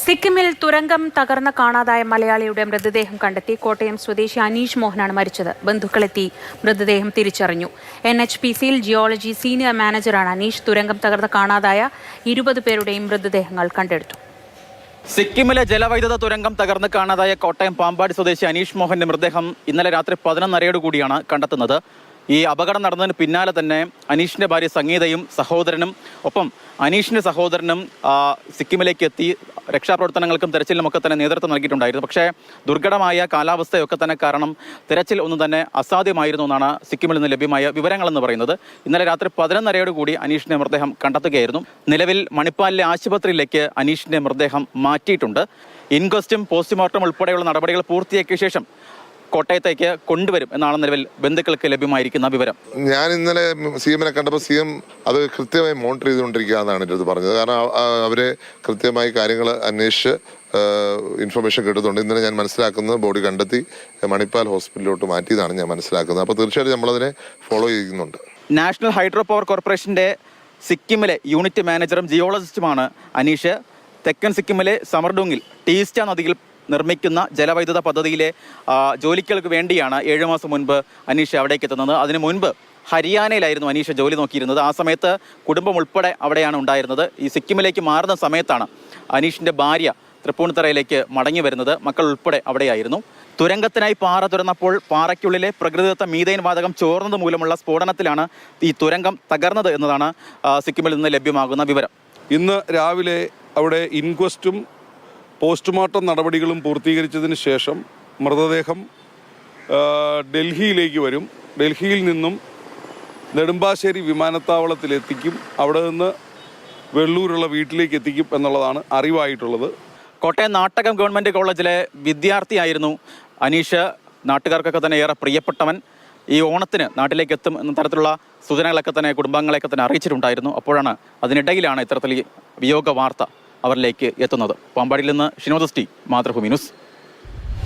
സിക്കിമിൽ തുരങ്കം തകർന്ന് കാണാതായ മലയാളിയുടെ മൃതദേഹം കണ്ടെത്തി. കോട്ടയം സ്വദേശി അനീഷ് മോഹനാണ് മരിച്ചത്. ബന്ധുക്കളെത്തി മൃതദേഹം തിരിച്ചറിഞ്ഞു. NHPCയിൽ ജിയോളജി സീനിയർ മാനേജറാണ് അനീഷ്. തുരങ്കം തകർന്ന് കാണാതായ 20 പേരുടെയും മൃതദേഹങ്ങൾ കണ്ടെടുത്തു. സിക്കിമിലെ ജലവൈദ്യുത തുരങ്കം തകർന്ന് കാണാതായ കോട്ടയം പാമ്പാടി സ്വദേശി അനീഷ് മോഹന്റെ മൃതദേഹം ഇന്നലെ രാത്രി 11:30 കണ്ടെത്തുന്നത്. ഈ അപകടം നടന്നതിന് പിന്നാലെ തന്നെ അനീഷിന്റെ ഭാര്യ സംഗീതയും സഹോദരനും ഒപ്പം അനീഷിന്റെ സഹോദരനും സിക്കിമിലേക്ക് എത്തി രക്ഷാപ്രവർത്തനങ്ങൾക്കും തെരച്ചിലിനുമൊക്കെ തന്നെ നേതൃത്വം നൽകിയിട്ടുണ്ടായിരുന്നു. പക്ഷേ ദുർഘടമായ കാലാവസ്ഥയൊക്കെ തന്നെ കാരണം തെരച്ചിൽ ഒന്നും തന്നെ അസാധ്യമായിരുന്നു എന്നാണ് സിക്കിമിൽ നിന്ന് ലഭ്യമായ വിവരങ്ങളെന്ന് പറയുന്നത്. ഇന്നലെ രാത്രി 11:30 അനീഷിന്റെ മൃതദേഹം കണ്ടെത്തുകയായിരുന്നു. നിലവിൽ മണിപ്പാലിലെ ആശുപത്രിയിലേക്ക് അനീഷിന്റെ മൃതദേഹം മാറ്റിയിട്ടുണ്ട്. ഇൻക്വസ്റ്റും പോസ്റ്റ്മോർട്ടം ഉൾപ്പെടെയുള്ള നടപടികൾ പൂർത്തിയാക്കിയ ശേഷം കോട്ടയത്തേക്ക് കൊണ്ടുവരും എന്നാണ് നിലവിൽ ബന്ധുക്കൾക്ക് ലഭ്യമായിരിക്കുന്ന വിവരം. ഞാൻ ഇന്നലെ CM-നെ കണ്ടപ്പോൾ CM അത് കൃത്യമായി മോണിറ്റർ ചെയ്തുകൊണ്ടിരിക്കുക എന്നാണ് എൻ്റെ അടുത്ത് പറഞ്ഞത്. കാരണം അവരെ കൃത്യമായി കാര്യങ്ങൾ അന്വേഷിച്ച് ഇൻഫർമേഷൻ കിട്ടുന്നുണ്ട്. ഇന്നലെ ഞാൻ മനസ്സിലാക്കുന്നത് ബോഡി കണ്ടെത്തി മണിപ്പാൽ ഹോസ്പിറ്റലിലോട്ട് മാറ്റിയതാണ് ഞാൻ മനസ്സിലാക്കുന്നത്. അപ്പോൾ തീർച്ചയായിട്ടും നമ്മളതിനെ ഫോളോ ചെയ്യുന്നുണ്ട്. നാഷണൽ ഹൈഡ്രോ പവർ കോർപ്പറേഷൻ്റെ സിക്കിമിലെ യൂണിറ്റ് മാനേജറും ജിയോളജിസ്റ്റുമാണ് അനീഷ്. തെക്കൻ സിക്കിമിലെ സമർഡുങ്ങിൽ ടീസ്റ്റ നദിയിൽ നിർമ്മിക്കുന്ന ജലവൈദ്യുത പദ്ധതിയിലെ ജോലികൾക്ക് വേണ്ടിയാണ് 7 മാസം മുൻപ് അനീഷ് അവിടേക്ക് എത്തുന്നത്. അതിനു മുൻപ് ഹരിയാനയിലായിരുന്നു അനീഷ് ജോലി നോക്കിയിരുന്നത്. ആ സമയത്ത് കുടുംബം ഉൾപ്പെടെ അവിടെയാണ് ഉണ്ടായിരുന്നത്. ഈ സിക്കിമിലേക്ക് മാറുന്ന സമയത്താണ് അനീഷിൻ്റെ ഭാര്യ തൃപ്പൂണിത്തറയിലേക്ക് മടങ്ങി വരുന്നത്. മക്കൾ ഉൾപ്പെടെ അവിടെയായിരുന്നു. തുരങ്കത്തിനായി പാറ തുറന്നപ്പോൾ പാറയ്ക്കുള്ളിലെ പ്രകൃതിദത്ത മീഥൈൻ വാതകം ചോർന്നത് മൂലമുള്ള സ്ഫോടനത്തിലാണ് ഈ തുരങ്കം തകർന്നത് എന്നതാണ് സിക്കിമിൽ നിന്ന് ലഭ്യമാകുന്ന വിവരം. ഇന്ന് രാവിലെ അവിടെ ഇൻക്വസ്റ്റും പോസ്റ്റ്മോർട്ടം നടപടികളും പൂർത്തീകരിച്ചതിന് ശേഷം മൃതദേഹം ഡൽഹിയിലേക്ക് വരും. ഡൽഹിയിൽ നിന്നും നെടുമ്പാശ്ശേരി വിമാനത്താവളത്തിലെത്തിക്കും. അവിടെ നിന്ന് വെള്ളൂരുള്ള വീട്ടിലേക്ക് എത്തിക്കും എന്നുള്ളതാണ് അറിവായിട്ടുള്ളത്. കോട്ടയം നാട്ടകം ഗവൺമെൻറ് കോളേജിലെ വിദ്യാർത്ഥിയായിരുന്നു അനീഷ്. നാട്ടുകാർക്കൊക്കെ തന്നെ ഏറെ പ്രിയപ്പെട്ടവൻ. ഈ ഓണത്തിന് നാട്ടിലേക്ക് എത്തും എന്ന തരത്തിലുള്ള സൂചനകളൊക്കെ തന്നെ കുടുംബാംഗങ്ങളെയൊക്കെ തന്നെ അറിയിച്ചിട്ടുണ്ടായിരുന്നു. അപ്പോഴാണ് അതിനിടയിലാണ് ഇത്തരത്തിൽ വിയോഗ വാർത്ത അവരിലേക്ക് എത്തുന്നത്. പാമ്പാടിയിൽ നിന്ന് ഷിനോദ് ടി, മാതൃഭൂമി ന്യൂസ്.